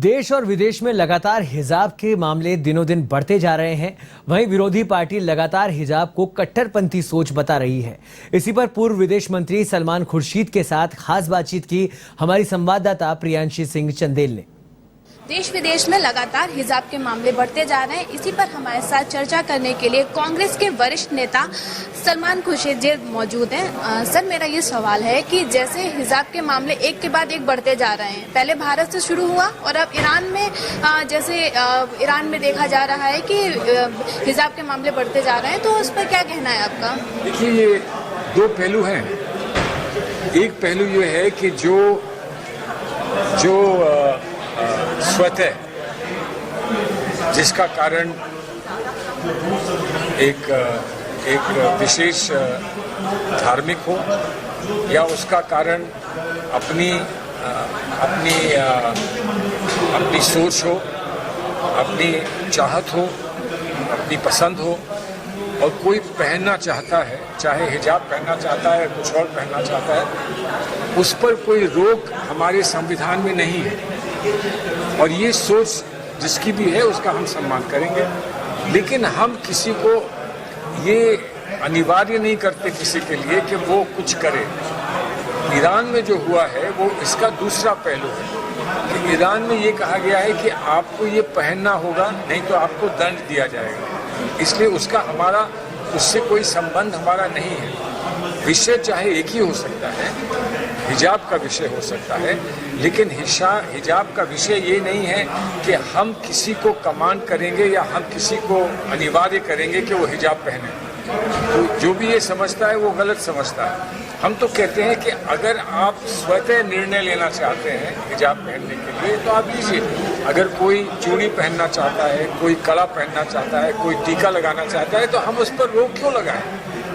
देश और विदेश में लगातार हिजाब के मामले दिनों दिन बढ़ते जा रहे हैं। वहीं विरोधी पार्टी लगातार हिजाब को कट्टरपंथी सोच बता रही है। इसी पर पूर्व विदेश मंत्री सलमान खुर्शीद के साथ खास बातचीत की हमारी संवाददाता प्रियांशी सिंह चंदेल ने। देश विदेश में लगातार हिजाब के मामले बढ़ते जा रहे हैं। इसी पर हमारे साथ चर्चा करने के लिए कांग्रेस के वरिष्ठ नेता सलमान खुर्शीद जी मौजूद हैं। सर, मेरा ये सवाल है कि जैसे हिजाब के मामले एक के बाद एक बढ़ते जा रहे हैं, पहले भारत से शुरू हुआ और अब ईरान में ईरान में देखा जा रहा है कि हिजाब के मामले बढ़ते जा रहे हैं, तो उस पर क्या कहना है आपका? देखिए, ये दो पहलू हैं। एक पहलू ये है कि जो स्वतः जिसका कारण एक विशेष धार्मिक हो या उसका कारण अपनी सोच हो, अपनी चाहत हो, अपनी पसंद हो, और कोई पहनना चाहता है, चाहे हिजाब पहनना चाहता है, कुछ और पहनना चाहता है, उस पर कोई रोक हमारे संविधान में नहीं है। और ये सोच जिसकी भी है उसका हम सम्मान करेंगे, लेकिन हम किसी को ये अनिवार्य नहीं करते किसी के लिए कि वो कुछ करे। ईरान में जो हुआ है वो इसका दूसरा पहलू है कि ईरान में ये कहा गया है कि आपको ये पहनना होगा, नहीं तो आपको दंड दिया जाएगा। इसलिए उससे कोई संबंध हमारा नहीं है। विषय चाहे एक ही हो सकता है, हिजाब का विषय हो सकता है, लेकिन हिजाब का विषय ये नहीं है कि हम किसी को कमांड करेंगे या हम किसी को अनिवार्य करेंगे कि वो हिजाब पहने। तो जो भी ये समझता है वो गलत समझता है। हम तो कहते हैं कि अगर आप स्वतः निर्णय लेना चाहते हैं हिजाब पहनने के लिए तो आप लीजिए। अगर कोई चूड़ी पहनना चाहता है, कोई कड़ा पहनना चाहता है, कोई टीका लगाना चाहता है, तो हम उस पर रोक क्यों लगाएं?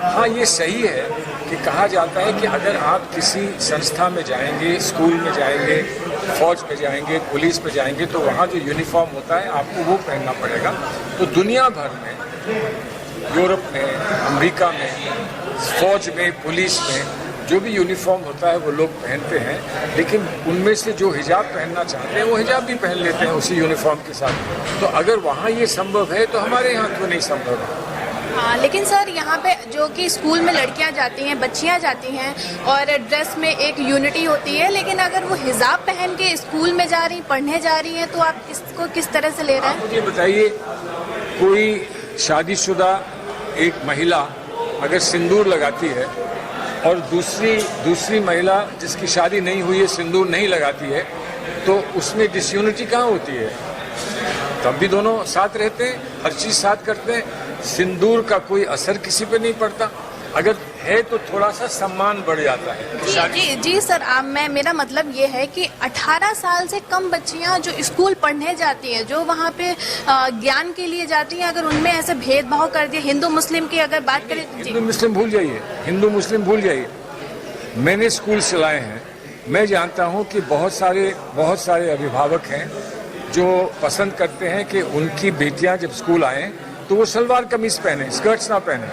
हाँ, ये सही है कि कहा जाता है कि अगर आप किसी संस्था में जाएंगे, स्कूल में जाएंगे, फौज में जाएंगे, पुलिस में जाएंगे, तो वहाँ जो यूनिफॉर्म होता है आपको वो पहनना पड़ेगा। तो दुनिया भर में, यूरोप में, अमेरिका में, फौज में, पुलिस में जो भी यूनिफॉर्म होता है वो लोग पहनते हैं, लेकिन उनमें से जो हिजाब पहनना चाहते हैं वो हिजाब भी पहन लेते हैं उसी यूनिफॉर्म के साथ। तो अगर वहाँ ये संभव है तो हमारे यहाँ क्यों नहीं संभव है? हाँ, लेकिन सर यहाँ पे जो कि स्कूल में लड़कियाँ जाती हैं, बच्चियाँ जाती हैं और ड्रेस में एक यूनिटी होती है, लेकिन अगर वो हिजाब पहन के स्कूल में जा रही, पढ़ने जा रही हैं, तो आप इसको किस तरह से ले रहे हैं? मुझे बताइए, कोई शादीशुदा एक महिला अगर सिंदूर लगाती है और दूसरी महिला जिसकी शादी नहीं हुई है सिंदूर नहीं लगाती है, तो उसमें डिसयूनिटी कहाँ होती है? तब भी दोनों साथ रहते हैं, हर चीज साथ करते हैं, सिंदूर का कोई असर किसी पे नहीं पड़ता। अगर है तो थोड़ा सा सम्मान बढ़ जाता है। जी सर, मेरा मतलब ये है कि 18 साल से कम बच्चियां जो स्कूल पढ़ने जाती हैं, जो वहाँ पे ज्ञान के लिए जाती हैं, अगर उनमें ऐसे भेदभाव कर दिया, हिंदू मुस्लिम की अगर बात करें, हिंदू मुस्लिम भूल जाइए, हिंदू मुस्लिम भूल जाइए। मैंने स्कूल चलाए हैं, मैं जानता हूँ कि बहुत सारे अभिभावक हैं जो पसंद करते हैं कि उनकी बेटियां जब स्कूल आए तो वो सलवार कमीज पहने, स्कर्ट्स ना पहने,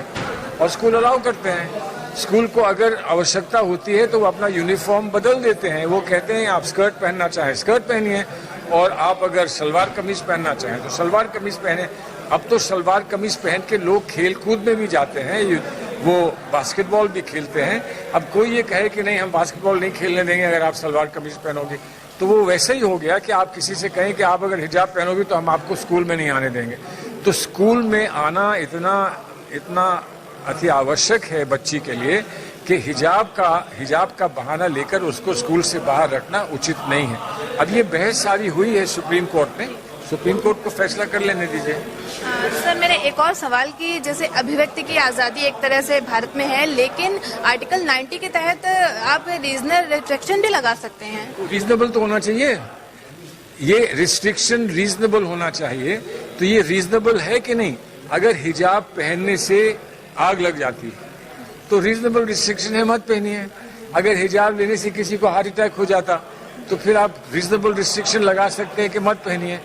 और स्कूल अलाउ करते हैं। स्कूल को अगर आवश्यकता होती है तो वो अपना यूनिफॉर्म बदल देते हैं। वो कहते हैं आप स्कर्ट पहनना चाहें स्कर्ट पहनिए, और आप अगर सलवार कमीज पहनना चाहें तो सलवार कमीज पहने। अब तो सलवार कमीज पहन के लोग खेल कूद में भी जाते हैं, वो बास्केटबॉल भी खेलते हैं। अब कोई ये कहे कि नहीं, हम बास्केटबॉल नहीं खेलने देंगे अगर आप सलवार कमीज पहनोगे, तो वो वैसे ही हो गया कि आप किसी से कहें कि आप अगर हिजाब पहनोगे तो हम आपको स्कूल में नहीं आने देंगे। तो स्कूल में आना इतना अति आवश्यक है बच्ची के लिए कि हिजाब का बहाना लेकर उसको स्कूल से बाहर रखना उचित नहीं है। अब ये बहस सारी हुई है सुप्रीम कोर्ट में, सुप्रीम कोर्ट को फैसला कर लेने दीजिए। सर, मेरा एक और सवाल कि जैसे अभिव्यक्ति की आज़ादी एक तरह से भारत में है, लेकिन आर्टिकल 90 के तहत आप रीजनल रिस्ट्रिक्शन भी लगा सकते हैं। रीजनेबल तो होना चाहिए, ये रिस्ट्रिक्शन रीजनेबल होना चाहिए। तो ये रीजनेबल है कि नहीं? अगर हिजाब पहनने से आग लग जाती है तो रीजनेबल रिस्ट्रिक्शन है, मत पहनिए। अगर हिजाब लेने से किसी को हार्ट अटैक हो जाता तो फिर आप रीजनेबल रिस्ट्रिक्शन लगा सकते हैं कि मत पहनिए।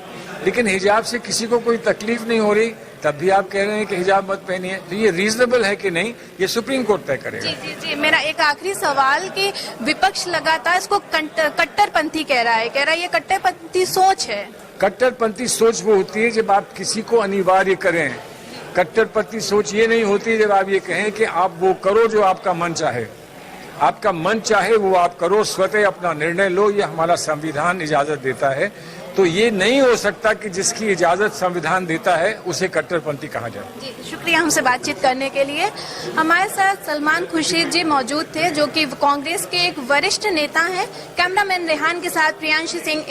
लेकिन हिजाब से किसी को कोई तकलीफ नहीं हो रही, तब भी आप कह रहे हैं कि हिजाब मत पहनिए, तो ये रीजनेबल है कि नहीं, ये सुप्रीम कोर्ट तय करेगा। जी जी जी, मेरा एक आखिरी सवाल कि विपक्ष लगातार इसको कट्टरपंथी कह रहा है ये कट्टरपंथी सोच है। कट्टरपंथी सोच वो होती है जब आप किसी को अनिवार्य करें। कट्टरपंथी सोच ये नहीं होती जब आप ये कहें कि आप वो करो जो आपका मन चाहे। आपका मन चाहे वो आप करो, स्वतः अपना निर्णय लो, ये हमारा संविधान इजाजत देता है। तो ये नहीं हो सकता कि जिसकी इजाजत संविधान देता है उसे कट्टरपंथी कहा जाए। जी शुक्रिया हमसे बातचीत करने के लिए। हमारे साथ सलमान खुर्शीद जी मौजूद थे जो कि कांग्रेस के एक वरिष्ठ नेता हैं। कैमरामैन रेहान के साथ प्रियांशी सिंह।